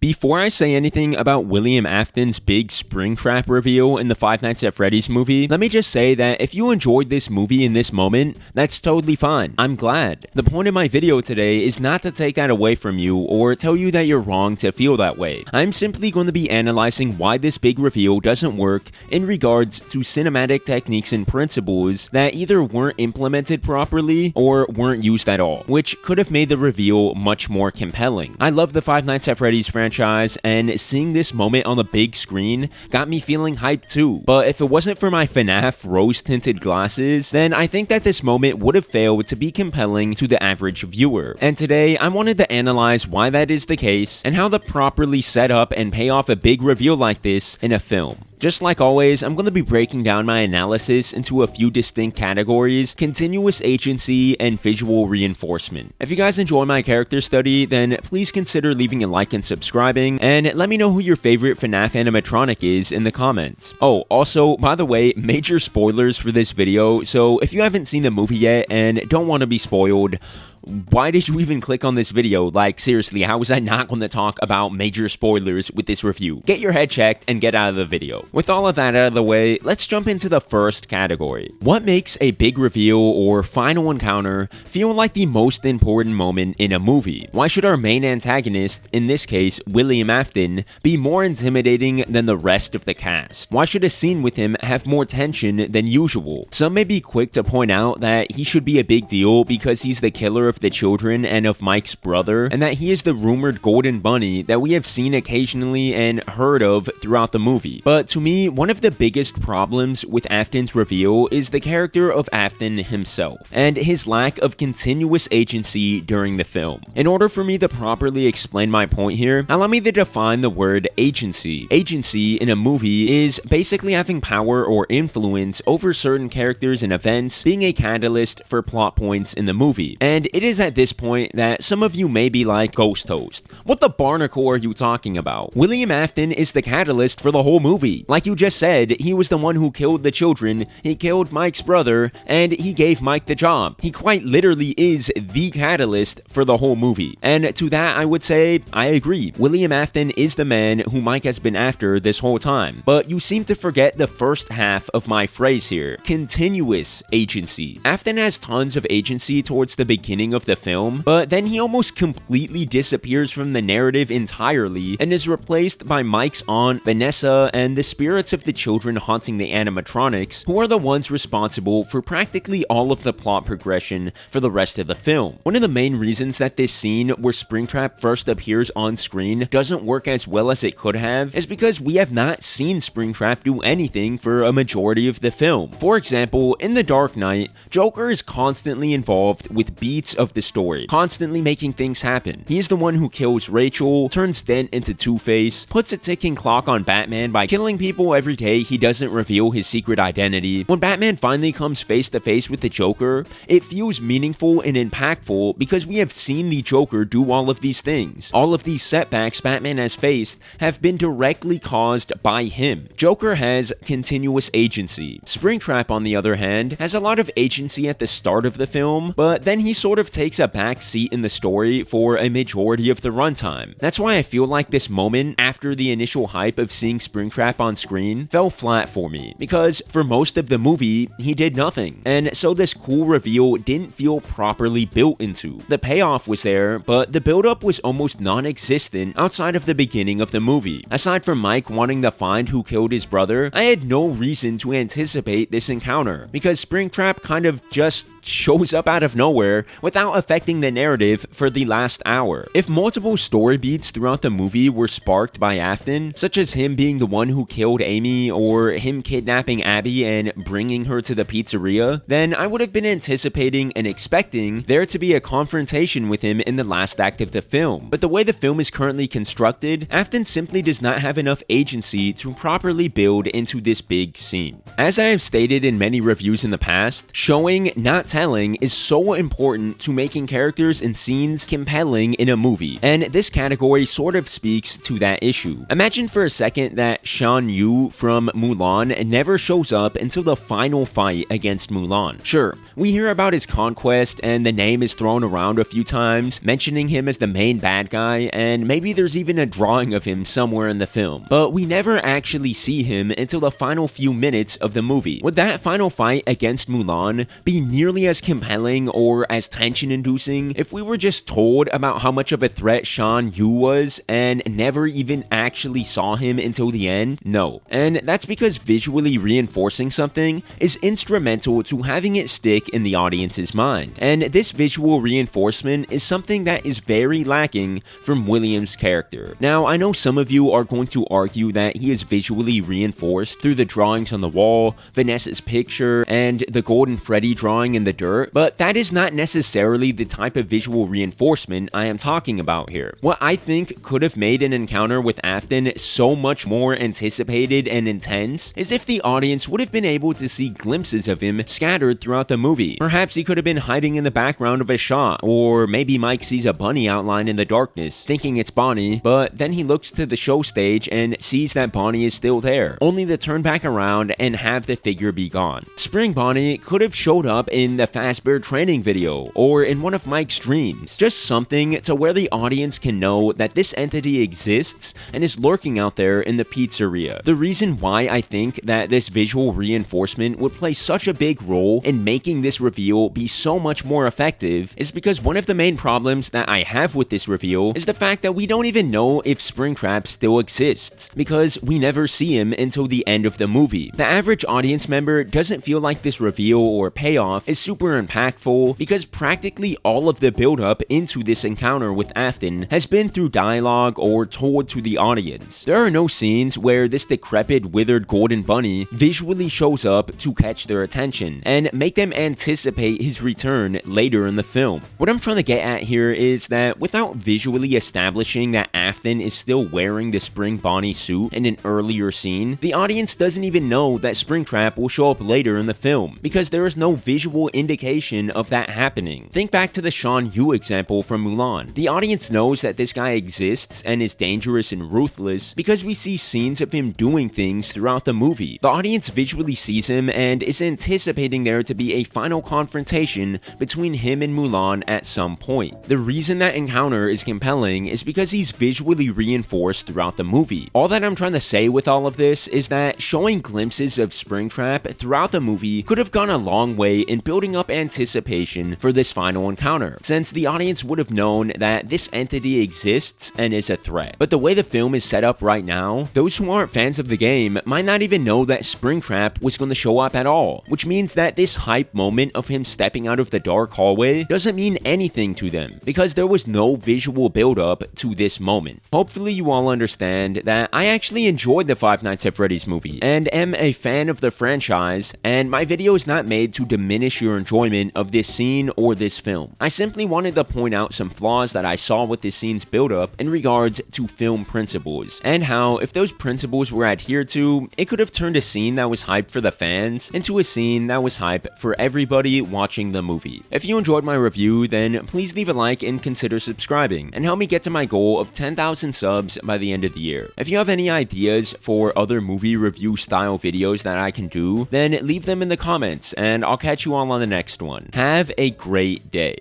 Before I say anything about William Afton's big Springtrap reveal in the Five Nights at Freddy's movie, let me just say that if you enjoyed this movie in this moment, that's totally fine. I'm glad. The point of my video today is not to take that away from you or tell you that you're wrong to feel that way. I'm simply going to be analyzing why this big reveal doesn't work in regards to cinematic techniques and principles that either weren't implemented properly or weren't used at all, which could have made the reveal much more compelling. I love the Five Nights at Freddy's franchise, and seeing this moment on the big screen got me feeling hyped too. But if it wasn't for my FNAF rose-tinted glasses, then I think that this moment would have failed to be compelling to the average viewer. And today, I wanted to analyze why that is the case and how to properly set up and pay off a big reveal like this in a film. Just like always, I'm going to be breaking down my analysis into a few distinct categories: continuous agency and visual reinforcement. If you guys enjoy my character study, then please consider leaving a like and subscribing, and let me know who your favorite FNAF animatronic is in the comments. Oh, also, by the way, major spoilers for this video, so if you haven't seen the movie yet and don't want to be spoiled, why did you even click on this video? Like, seriously, how was I not going to talk about major spoilers with this review? Get your head checked and get out of the video. With all of that out of the way, let's jump into the first category. What makes a big reveal or final encounter feel like the most important moment in a movie? Why should our main antagonist, in this case William Afton, be more intimidating than the rest of the cast? Why should a scene with him have more tension than usual? Some may be quick to point out that he should be a big deal because he's the killer of the children and of Mike's brother, and that he is the rumored golden bunny that we have seen occasionally and heard of throughout the movie. But to me, one of the biggest problems with Afton's reveal is the character of Afton himself, and his lack of continuous agency during the film. In order for me to properly explain my point here, allow me to define the word agency. Agency in a movie is basically having power or influence over certain characters and events, being a catalyst for plot points in the movie. And it is at this point that some of you may be like, Ghost Host, what the barnacle are you talking about? William Afton is the catalyst for the whole movie. Like you just said, he was the one who killed the children, he killed Mike's brother, and he gave Mike the job. He quite literally is the catalyst for the whole movie. And to that, I would say, I agree. William Afton is the man who Mike has been after this whole time. But you seem to forget the first half of my phrase here: continuous agency. Afton has tons of agency towards the beginning of the film, but then he almost completely disappears from the narrative entirely and is replaced by Mike's aunt, Vanessa, and the spirits of the children haunting the animatronics, who are the ones responsible for practically all of the plot progression for the rest of the film. One of the main reasons that this scene where Springtrap first appears on screen doesn't work as well as it could have is because we have not seen Springtrap do anything for a majority of the film. For example, in The Dark Knight, Joker is constantly involved with beats of the story, constantly making things happen. He is the one who kills Rachel, turns Dent into Two-Face, puts a ticking clock on Batman by killing people every day he doesn't reveal his secret identity. When Batman finally comes face to face with the Joker, it feels meaningful and impactful because we have seen the Joker do all of these things. All of these setbacks Batman has faced have been directly caused by him. Joker has continuous agency. Springtrap, on the other hand, has a lot of agency at the start of the film, but then he sort of takes a back seat in the story for a majority of the runtime. That's why I feel like this moment, after the initial hype of seeing Springtrap on screen, fell flat for me, because for most of the movie, he did nothing, and so this cool reveal didn't feel properly built into. The payoff was there, but the buildup was almost non-existent outside of the beginning of the movie. Aside from Mike wanting to find who killed his brother, I had no reason to anticipate this encounter, because Springtrap kind of just shows up out of nowhere without affecting the narrative for the last hour. If multiple story beats throughout the movie were sparked by Afton, such as him being the one who killed Amy or him kidnapping Abby and bringing her to the pizzeria, then I would have been anticipating and expecting there to be a confrontation with him in the last act of the film. But the way the film is currently constructed, Afton simply does not have enough agency to properly build into this big scene. As I have stated in many reviews in the past, showing, not telling, is so important to making characters and scenes compelling in a movie, and this category sort of speaks to that issue. Imagine for a second that Shan Yu from Mulan never shows up until the final fight against Mulan. Sure, we hear about his conquest and the name is thrown around a few times, mentioning him as the main bad guy, and maybe there's even a drawing of him somewhere in the film, but we never actually see him until the final few minutes of the movie. Would that final fight against Mulan be nearly as compelling or as tension-inducing if we were just told about how much of a threat Shan Yu was and never even actually saw him until the end? No. And that's because visually reinforcing something is instrumental to having it stick in the audience's mind. And this visual reinforcement is something that is very lacking from William's character. Now, I know some of you are going to argue that he is visually reinforced through the drawings on the wall, Vanessa's picture, and the Golden Freddy drawing in the dirt, but that is not necessarily the type of visual reinforcement I am talking about here. What I think could have made an encounter with Afton so much more anticipated and intense is if the audience would have been able to see glimpses of him scattered throughout the movie. Perhaps he could have been hiding in the background of a shot, or maybe Mike sees a bunny outline in the darkness, thinking it's Bonnie, but then he looks to the show stage and sees that Bonnie is still there, only to turn back around and have the figure be gone. Spring Bonnie could have showed up in the Fazbear training video, or in one of Mike's dreams. Just something to where the audience can know that this entity exists and is lurking out there in the pizzeria. The reason why I think that this visual reinforcement would play such a big role in making this reveal be so much more effective is because one of the main problems that I have with this reveal is the fact that we don't even know if Springtrap still exists, because we never see him until the end of the movie. The average audience member doesn't feel like this reveal or payoff is super impactful because practically all of the build-up into this encounter with Afton has been through dialogue or told to the audience. There are no scenes where this decrepit, withered golden bunny visually shows up to catch their attention and make them anticipate his return later in the film. What I'm trying to get at here is that without visually establishing that Afton is still wearing the Spring Bonnie suit in an earlier scene, the audience doesn't even know that Springtrap will show up later in the film, because there is no visual indication of that happening. Think back to the Shan Yu example from Mulan. The audience knows that this guy exists and is dangerous and ruthless because we see scenes of him doing things throughout the movie. The audience visually sees him and is anticipating there to be a final confrontation between him and Mulan at some point. The reason that encounter is compelling is because he's visually reinforced throughout the movie. All that I'm trying to say with all of this is that showing glimpses of Springtrap throughout the movie could have gone a long way in building up anticipation for this final encounter, since the audience would have known that this entity exists and is a threat. But the way the film is set up right now, those who aren't fans of the game might not even know that Springtrap was going to show up at all, which means that this hype moment of him stepping out of the dark hallway doesn't mean anything to them, because there was no visual build-up to this moment. Hopefully you all understand that I actually enjoyed the Five Nights at Freddy's movie and am a fan of the franchise, and my video is not made to diminish your enjoyment of this scene or this film. I simply wanted to point out some flaws that I saw with this scene's build-up in regards to film principles, and how if those principles were adhered to, it could have turned a scene that was hype for the fans into a scene that was hype for everybody watching the movie. If you enjoyed my review, then please leave a like and consider subscribing, and help me get to my goal of 10,000 subs by the end of the year. If you have any ideas for other movie review style videos that I can do, then leave them in the comments, and I'll catch you all on the next one. Have a great day.